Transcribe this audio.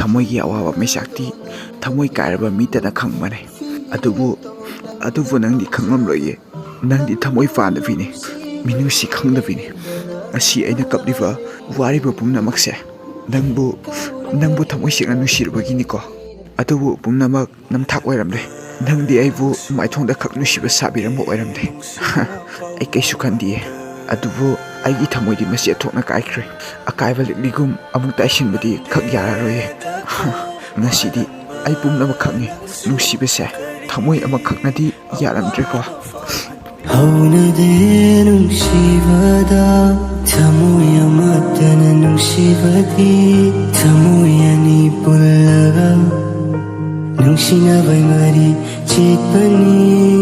ꯊꯃꯣꯏꯒꯤ ꯑꯋꯥꯕ ꯃꯩꯁꯥꯛꯇꯤ ꯊꯃꯣꯏ ꯀꯥꯏꯔꯕ ꯃꯤꯇꯅ ꯈꯪꯕꯅꯦ ꯑꯗꯨꯕꯨ ꯅꯪꯗꯤ ꯈꯪꯂꯝꯂꯣꯏꯌꯦ ꯅꯪꯗꯤ ꯊꯃꯣꯏ ꯄꯥꯟꯗꯕꯤꯅꯤ ꯃꯤꯅꯨꯡꯁꯤ ꯈꯪꯗꯕꯤꯅꯤ ꯉꯁꯤ ꯑꯩꯅ ꯀꯞꯂꯤꯕ ꯋꯥꯔꯤꯕ ꯄꯨꯝꯅꯃꯛꯁꯦ ꯅꯪꯕꯨ ꯊꯃꯣꯏ ꯁꯦꯡꯅ ꯅꯨꯡꯁꯤꯔꯨꯕꯒꯤꯅꯤꯀꯣ ꯑꯗꯨꯕꯨ ꯄꯨꯝꯅꯃꯛ ꯅꯝꯊꯥꯛ ꯑꯣꯏꯔꯝꯂꯦ ꯅꯪꯗꯤ ꯑꯩꯕꯨ ꯃꯥꯏꯊꯣꯡꯗ ꯈꯛ ꯅꯨꯡꯁꯤꯕ ꯁꯥꯕꯤꯔꯝꯕ ꯑꯣꯏꯔꯝꯗꯦ ꯑꯩ ꯀꯩꯁꯨ ꯈꯟꯗꯤꯌꯦ ꯑꯗꯨꯕꯨ ꯑꯩꯒꯤ ꯊꯃꯣꯏꯗꯤ ꯃꯆꯦꯠ ꯊꯣꯛꯅ ꯀꯥꯏꯈ꯭ꯔꯦ ꯑꯀꯥꯏꯕ ꯂꯤꯛꯂꯤꯒꯨꯝ ꯑꯃꯨꯛ ꯇꯥꯏꯁꯤꯟꯕꯗꯤ ꯈꯛ ꯌꯥꯔꯔꯣꯏꯌꯦ ꯉꯁꯤꯗꯤ ꯑꯩ ꯄꯨꯝꯅꯃꯛ ꯈꯪꯉꯤ ꯅꯨꯡꯁꯤꯕꯁꯦ ꯊꯃꯣꯏ ꯑꯃꯈꯛꯅꯗꯤ ꯌꯥꯔꯝꯗ꯭ꯔꯦꯀꯣ ꯍꯧꯅꯗꯦ ꯅꯨꯡꯁꯤꯕꯗ ꯊꯃꯣꯏ ꯑꯃꯠꯇꯅ ꯅꯨꯡꯁꯤꯕꯗꯤ ꯊꯃꯣꯏ ꯑꯅꯤ ꯄꯨꯜꯂꯒ ꯅꯨꯡꯁꯤꯅꯕꯩ ꯃꯔꯤ ꯆꯦꯠꯄꯅꯤ